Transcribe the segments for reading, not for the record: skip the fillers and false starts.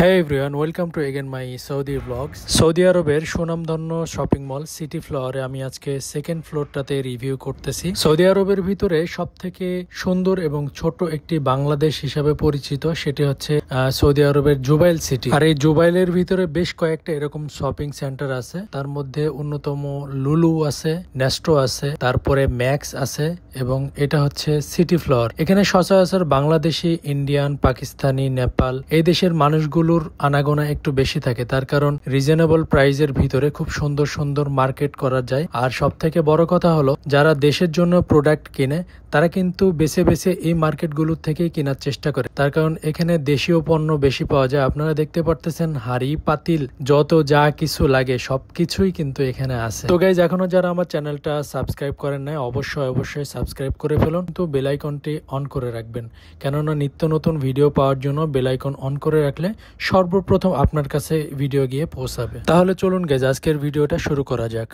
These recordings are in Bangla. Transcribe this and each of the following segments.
High everyone, welcome to again my Saudi blogs. Saudi আরবের সুনামধন্য শপিং মল সিটি ফ্লোরে আমি আজকে সেকেন্ড ফ্লোরটাতে রিভিউ করতেছি। সৌদি আরবের ভিতরে সব থেকে সুন্দর এবং ছোট একটি বাংলাদেশ হিসাবে পরিচিত, সেটি হচ্ছে সৌদি আরবের জুবাইল সিটি। আর এই জুবাইলের ভিতরে বেশ কয়েকটা এরকম শপিং সেন্টার আছে। তার মধ্যে অন্যতম লুলু আছে, নেস্টো আছে, তারপরে ম্যাক্স আছে এবং এটা হচ্ছে সিটি ফ্লোর। এখানে সচরাচর বাংলাদেশি, ইন্ডিয়ান, পাকিস্তানি, নেপাল এই দেশের মানুষগুলোর আনাগোনা একটু বেশি থাকে। তার কারণ রিজনেবল প্রাইজের ভিতরে খুব সুন্দর সুন্দর মার্কেট করা যায়। আর সব থেকে বড় কথা হলো, যারা দেশের জন্য প্রোডাক্ট কিনে তারা কিন্তু বেছে বেছে এই মার্কেটগুলোর থেকেই কেনার চেষ্টা করে। তার কারণ এখানে দেশীয় পণ্য বেশি পাওয়া যায়। আপনারা দেখতে পারতেছেন হাড়ি পাতিল যত যা কিছু লাগে সবকিছুই কিন্তু এখানে আছে। তো গাইজ, এখনো যারা আমার চ্যানেলটা সাবস্ক্রাইব করেন নাই অবশ্যই সাবস্ক্রাইব করে ফেলুন। তো বেল আইকনটি অন করে রাখবেন, কেননা নিত্য নতুন ভিডিও পাওয়ার জন্য বেল আইকন অন করে রাখলে সর্বপ্রথম আপনার কাছে ভিডিও গিয়ে পৌঁছাবে। তাহলে চলুন গাইজ, আজকের ভিডিওটা শুরু করা যাক।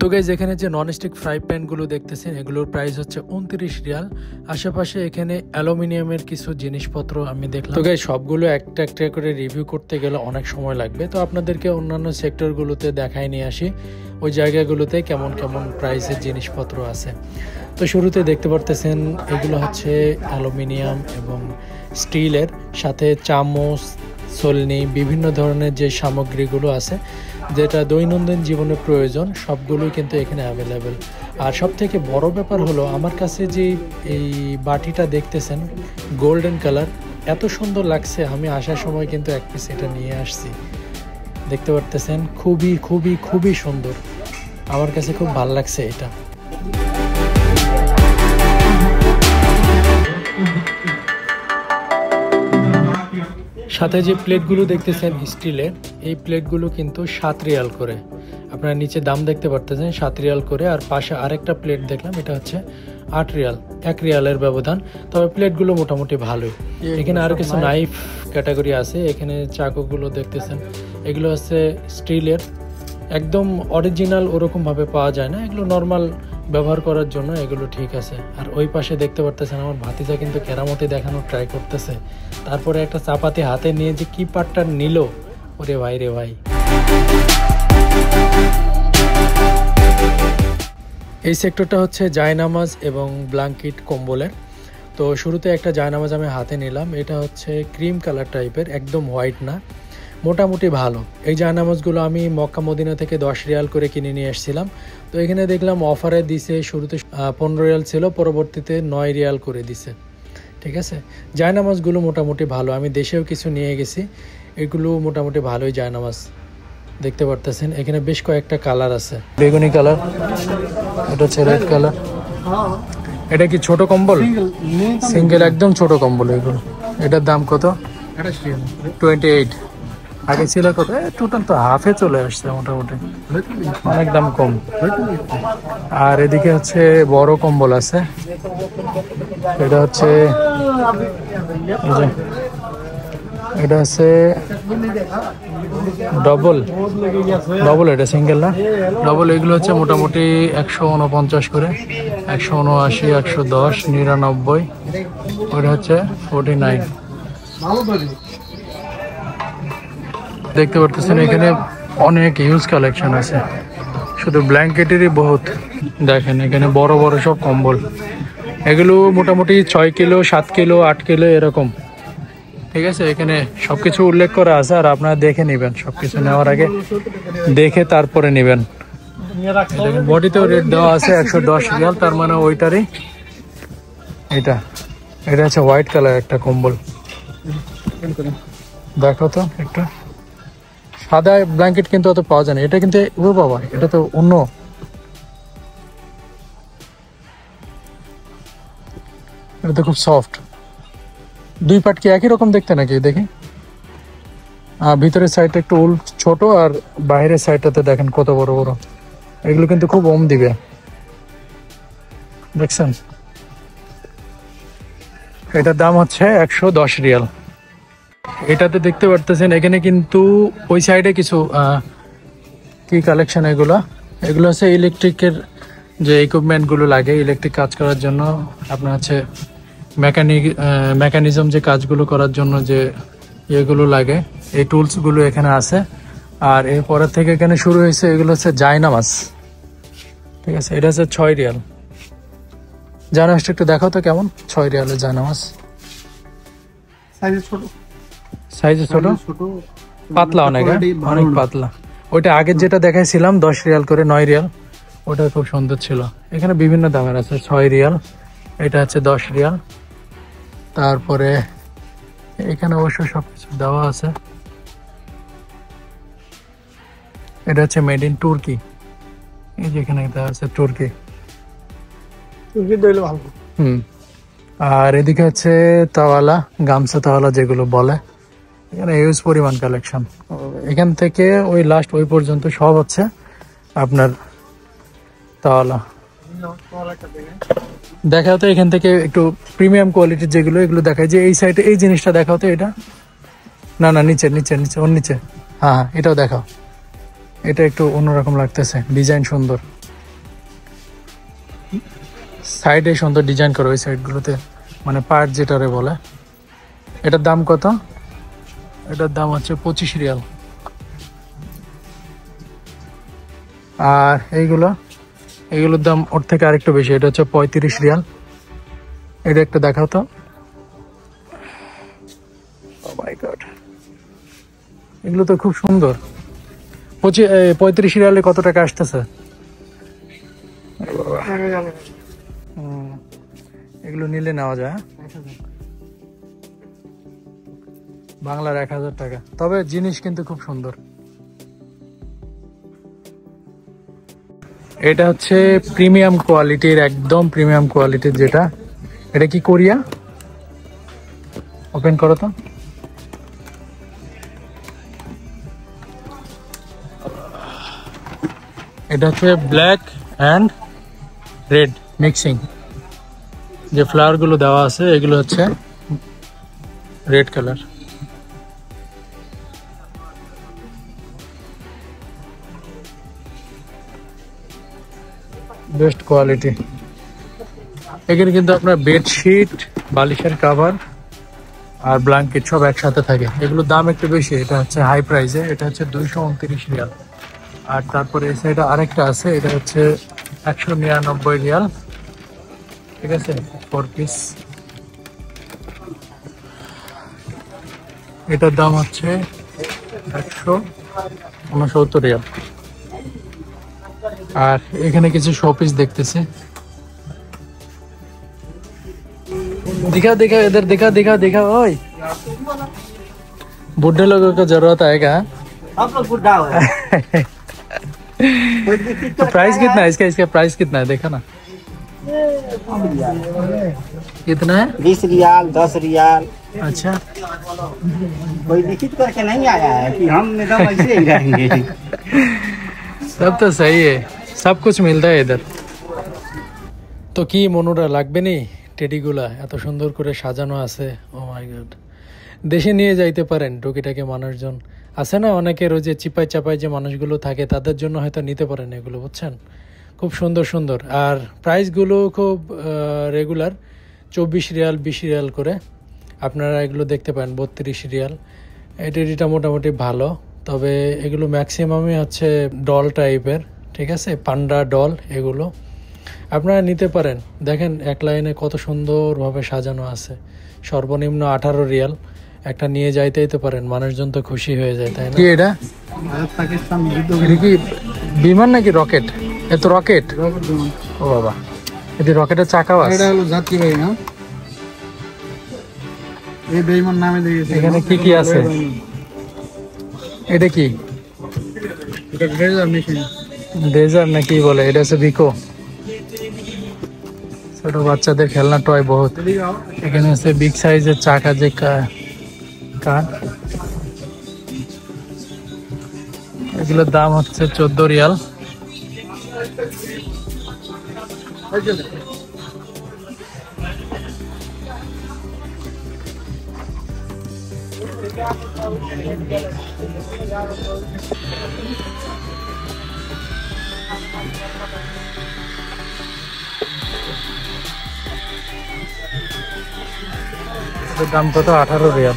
তো গাইজ, এখানে যে ননস্টিক ফ্রাই প্যান গুলো দেখতেছেন এগুলোর প্রাইস হচ্ছে 29 রিয়াল। আশেপাশে এখানে অ্যালুমিনিয়ামের কিছু জিনিসপত্র আমি দেখলাম। তো গাইজ, সবগুলো একটা একটা করে রিভিউ করতে গেলে অনেক সময় লাগবে। তো আপনাদেরকে অন্যান্য সেক্টরগুলোতে দেখাই নিয়ে আসি, ওই জায়গাগুলোতে কেমন কেমন প্রাইসের জিনিসপত্র আছে। তো শুরুতে দেখতে পারতেছেন এগুলো হচ্ছে অ্যালুমিনিয়াম এবং স্টিলের, সাথে চামচ, ছলনি, বিভিন্ন ধরনের যে সামগ্রীগুলো আছে যেটা দৈনন্দিন জীবনে প্রয়োজন সবগুলোই কিন্তু এখানে অ্যাভেলেবেল। আর সব থেকে বড় ব্যাপার হলো, আমার কাছে যে এই বাটিটা দেখতেছেন গোল্ডেন কালার, এত সুন্দর লাগছে। আমি আসার সময় কিন্তু এক পিস এটা নিয়ে আসছি। দেখতে পারতেছেন খুবই খুবই খুবই সুন্দর, আমার কাছে খুব ভালো লাগছে এটা। সাথে যে প্লেটগুলো দেখতেছেন স্টিলের, এই প্লেটগুলো কিন্তু 7 রিয়াল করে। আপনারা নিচে দাম দেখতে পারতেছেন 7 রিয়াল করে। আর পাশে আরেকটা প্লেট দেখলাম, এটা হচ্ছে 8 রিয়াল, 1 রিয়ালের ব্যবধান। তবে প্লেটগুলো মোটামুটি ভালোই। এখানে আরও কিছু নাইফ ক্যাটাগরি আছে। এখানে চাকুগুলো দেখতেছেন, এগুলো হচ্ছে স্টিলের, একদম অরিজিনাল ওরকমভাবে পাওয়া যায় না, এগুলো নর্মাল ব্যবহার করার জন্য এগুলো ঠিক আছে। আর ওই পাশে দেখতে পারতেছেন আমার ভাতিজা কিন্তু কেরামতি দেখানোর ট্রাই করতেছে। তারপরে একটা চাপাতি হাতে নিয়ে যে কি পাটটা নিল, ওরে ভাই রে ভাই। এই সেক্টরটা হচ্ছে জায়নামাজ এবং ব্ল্যাঙ্কেট কম্বলের। তো শুরুতে একটা জায়নামাজ আমি হাতে নিলাম, এটা হচ্ছে ক্রিম কালার টাইপের, একদম হোয়াইট না, মোটামুটি ভালো। এই জায়নামাজগুলো আমি মক্কা মদিনা থেকে 10 রিয়াল করে কিনে নিয়ে এসেছিলাম। তো এখানে দেখলাম অফারে দিছে, শুরুতে 15 রিয়াল ছিল, পরবর্তীতে 9 রিয়াল করে দিছে। ঠিক আছে, জায়নামাজগুলো মোটামুটি ভালো, আমি দেশেও কিছু নিয়ে গেছি, এগুলো মোটামুটি ভালোই জায়নামাজ। দেখতে পারতেছেন এখানে বেশ কয়েকটা কালার আছে, বেগুনি কালার, এটা হচ্ছে রেড কালার। এটা কি ছোট কম্বল? সিঙ্গেল, একদম ছোট কম্বল এগুলো। এটার দাম কত? 28। আগে ছিল কত? টোটাল তো হাফে চলে আসছে মোটামুটি, অনেক দাম কম। আর এদিকে হচ্ছে বড় কম্বল আছে, এটা হচ্ছে ডবল, এটা সিঙ্গেল না, ডবল। এগুলো হচ্ছে মোটামুটি 149 করে, 179, 110, 99, ওটা হচ্ছে 49। দেখতে পারতেছেন এখানে অনেক হিউজ কালেকশন আছে, শুধু ব্ল্যাঙ্কেটেরই বহুত। দেখেন এখানে বড় বড় সব কম্বল, এগুলো মোটামুটি 6 কিলো, 7 কিলো, 8 কিলো এরকম। ঠিক আছে, এখানে সবকিছু উল্লেখ করা আছে, আর আপনারা দেখে নেবেন, সবকিছু নেওয়ার আগে দেখে তারপরে নেবেন। বডিতেও রেট দেওয়া আছে 110 রিয়াল, তার মানে ওইটারই। এটা হচ্ছে হোয়াইট কালার একটা কম্বল, দেখো তো একটা। সাদা ব্ল্যাঙ্কেট কিন্তু অত পাওয়া যায় না, এটা কিন্তু ও বাবা, এটা তো অন্য। এটা তো খুব সফট। দুই পাট কি একই রকম দেখতে নাকি? দেখি, ভিতরের সাইডটা একটু ছোট, আর বাইরের সাইডটাতে দেখেন কত বড় বড়। এগুলো কিন্তু খুব ওম দিবে, দেখছেন। এটার দাম হচ্ছে 110 রিয়াল। এটাতে দেখতে পারতেছেন এখানে কিন্তু ওই সাইডে কিছু কি কালেকশন, এগুলা এগুলো হচ্ছে ইলেকট্রিকের যে ইকুইপমেন্টগুলো লাগে ইলেকট্রিক কাজ করার জন্য, আপনার হচ্ছে মেকানিজম যে কাজগুলো করার জন্য যে ইয়েগুলো লাগে, এই টুলসগুলো এখানে আছে। আর এরপরের থেকে এখানে শুরু হয়েছে এগুলো হচ্ছে জায়নামাজ, ঠিক আছে। এটা হচ্ছে 6 রিয়াল। জায়নামাজটা একটু দেখাও তো কেমন। 6 রিয়ালের জায়নামাজ, সাইজে ছোট, পাতলা অনেক, অনেক পাতলা। ওইটা আগের যেটা দেখাইছিলাম 10 রিয়াল করে, 9 রিয়াল, ওটা খুব সুন্দর ছিল। এখানে বিভিন্ন দামের আছে, 6 রিয়াল, এটা হচ্ছে 10 রিয়াল। তারপরে এখানে অবশ্য সবকিছু দেওয়া আছে। এটা হচ্ছে মেড ইন তুর্কি, এই যে এখানে দেওয়া আছে তুর্কি। আর এদিকে হচ্ছে তাওয়ালা, গামছা তাওয়ালা যেগুলো বলে, এখানে হিউজ পরিমাণ কালেকশন। এখান থেকে ওই লাস্ট ওই পর্যন্ত সব হচ্ছে আপনার তাওয়ালা। দেখাও তো এখান থেকে একটু প্রিমিয়াম কোয়ালিটির যেগুলো, এগুলো দেখায় যে এই সাইডে এই জিনিসটা দেখাও তো। এটা না না, নিচে নিচে নিচে, ওর নিচে। হ্যাঁ হ্যাঁ, এটাও দেখাও। এটা একটু অন্যরকম লাগতেছে, ডিজাইন সুন্দর, সাইডে সুন্দর ডিজাইন করা ওই সাইডগুলোতে, মানে পার্ট যেটারে বলে। এটার দাম কত? এটার দাম হচ্ছে 25 রিয়াল। আর এইগুলোর দাম ওর থেকে আরেকটু বেশি, এটা হচ্ছে 35 রিয়াল। এটা একটা দেখাও তো। এগুলো তো খুব সুন্দর। 35 রিয়ালে কত টাকা আসতেছে? এগুলো নিলে নেওয়া যায় বাংলার 1000 টাকা। তবে জিনিস কিন্তু খুব সুন্দর। এটা হচ্ছে প্রিমিয়াম কোয়ালিটির, একদম প্রিমিয়াম কোয়ালিটির যেটা। এটা কি কোরিয়া? ওপেন করো তো। এটা হচ্ছে ব্ল্যাক অ্যান্ড রেড মিক্সিং, যে ফ্লাওয়ার গুলো দেওয়া আছে এগুলো হচ্ছে রেড কালার। Best quality. এখানে কিন্তু আপনার বেডশিট, বালিশের কাভার আর ব্ল্যাঙ্কেট সব একসাথে থাকে। এগুলোর দাম একটু বেশি, এটা হচ্ছে হাই প্রাইসে, এটা হচ্ছে 229 রিয়াল। আর তারপরে এই সাইডে আরেকটা আছে, এটা হচ্ছে 199 রিয়াল, ঠিক আছে, 4 পিস। এটার দাম হচ্ছে 169 রিয়াল। আর এখানে কিছু শোপিস দেখতেছি। दिखा दिखा इधर, दिखा दिखा दिखा। ओए बुढ़े लोगों को जरूरत आएगा। आप लोग बुढ़ा हो। तो प्राइस कितना है इसका? इसका प्राइस कितना है देखा ना? कितना है? 20 रियाल, 10 रियाल। अच्छा, कोई लिखित करके नहीं आया है कि हम एकदम ऐसे ही रहेंगे। सब तो सही है, सब कुछ मिलता है इधर। तो কি মনোরা লাগবে নি টেডিগুলা এত সুন্দর করে সাজানো আছে। ও মাই গড, দেশে নিয়ে যাইতে পারেন। টুকিটাকে মানুষজন আছে না অনেকের, ওই যে চিপাই চাপাই যে মানুষগুলো থাকে, তাদের জন্য হয়তো নিতে পারেন এগুলো, বুঝছেন? খুব সুন্দর সুন্দর। আর প্রাইসগুলো খুব রেগুলার, 24 রিয়াল, 20 রিয়াল করে। আপনারা এগুলো দেখতে পারেন 32 রিয়াল। এটা মোটামুটি ভালো, তবে এগুলো ম্যাক্সিমামই হচ্ছে ডল টাইপের, ঠিক আছে, পান্ডা ডল। এগুলো আপনারা নিতে পারেন। দেখেন এক লাইনে কত সুন্দরভাবে সাজানো আছে। সর্বনিম্ন 18 রিয়াল। একটা নিয়ে যাইতেই তো পারেন, মানুষজন তো খুশি হয়ে যায়, তাই না? কি এটা? पाकिस्तान এটা কি বিমান নাকি রকেট? এ তো রকেট। ও বাবা, এটি রকেটের চাকাও আছে। এটা হলো যাত্রীবাহী না, এই বেঈমান নামে দিয়েছে। এখানে কি কি আছে? এটা কি? এটা ড্রেজার মেশিন, ডেজার নাকি বলে? এটা হচ্ছে বিকো, ছোট বাচ্চাদের খেলনা টয় বহুত। এখানে আছে বিগ সাইজের চাকা, যে কার, এগুলোর দাম হচ্ছে 14 রিয়াল। এটার দাম কত? 18 রিয়াল।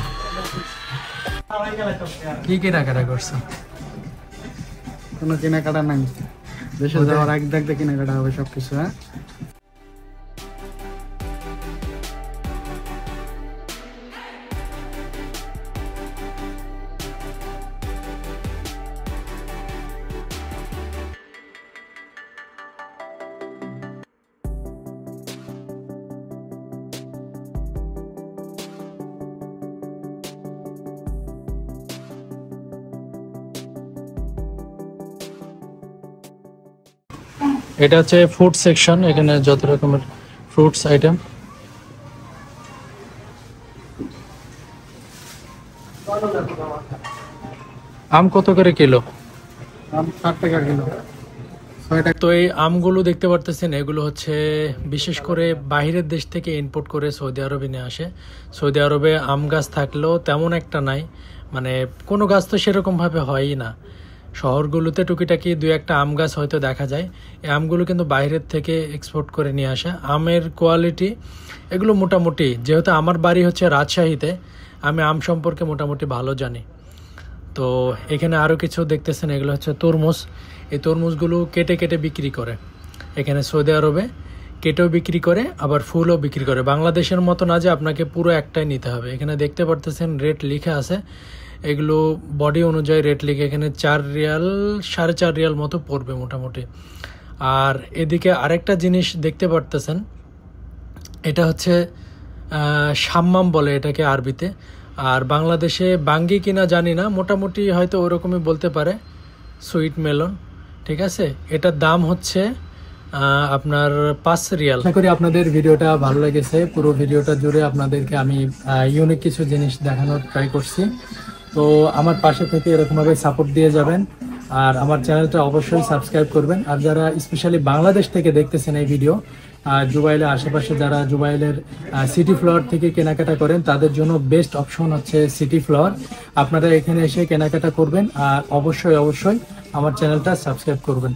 কি কেনাকাটা করছো? কোনো কেনাকাটা নাই, দেশে যাওয়ার আগে দেখতে কেনাকাটা হবে সবকিছু। হ্যাঁ, এটা হচ্ছে ফুড সেকশন, এখানে যত রকমের ফ্রুটস আইটেম। আম কত করে কিলো? আম 60 টাকা কিলো। 6 টাকা। তো এই আমগুলো দেখতে পারতেছেন, এগুলো হচ্ছে বিশেষ করে বাইরের দেশ থেকে ইম্পোর্ট করে সৌদি আরবে নিয়ে আসে। সৌদি আরবে আম গাছ থাকলেও তেমন একটা নাই, মানে কোনো গাছ তো সেরকমভাবে হয়ই না। শহরগুলোতে টুকিটাকি 2-1টা আম গাছ হয়তো দেখা যায়। এই আমগুলো কিন্তু বাইরের থেকে এক্সপোর্ট করে নিয়ে আসা। আমের কোয়ালিটি এগুলো মোটামুটি, যেহেতু আমার বাড়ি হচ্ছে রাজশাহীতে, আমি আম সম্পর্কে মোটামুটি ভালো জানি। তো এখানে আরও কিছু দেখতেছেন, এগুলো হচ্ছে তরমুজ। এই তরমুজগুলো কেটে কেটে বিক্রি করে এখানে সৌদি আরবে, কেটেও বিক্রি করে আবার ফুলও বিক্রি করে। বাংলাদেশের মতো না যে আপনাকে পুরো একটাই নিতে হবে। এখানে দেখতে পারতেছেন রেট লিখে আছে, এগুলো বডি অনুযায়ী রেট লিখে, এখানে 4 রিয়াল 4.5 রিয়াল মতো পড়বে মোটামুটি। আর এদিকে আরেকটা জিনিস দেখতে পারতেছেন, এটা হচ্ছে সাম্মাম বলে এটাকে আরবিতে, আর বাংলাদেশে বাঙ্গি কিনা জানি না, মোটামুটি হয়তো ওরকমই বলতে পারে, সুইট মেলন। ঠিক আছে, এটার দাম হচ্ছে আপনার 5 রিয়াল। আশা করি আপনাদের ভিডিওটা ভালো লেগেছে। পুরো ভিডিওটা জুড়ে আপনাদেরকে আমি ইউনিক কিছু জিনিস দেখানোর ট্রাই করছি। তো আমার পাশে থেকে এরকমভাবে সাপোর্ট দিয়ে যাবেন, আর আমার চ্যানেলটা অবশ্যই সাবস্ক্রাইব করবেন। আর যারা স্পেশালি বাংলাদেশ থেকে দেখতেছেন এই ভিডিও, জুবাইলের আশেপাশে যারা জুবাইলের সিটি ফ্লোর থেকে কেনাকাটা করেন, তাদের জন্য বেস্ট অপশন হচ্ছে সিটি ফ্লোর। আপনারা এখানে এসে কেনাকাটা করবেন, আর অবশ্যই অবশ্যই আমার চ্যানেলটা সাবস্ক্রাইব করবেন।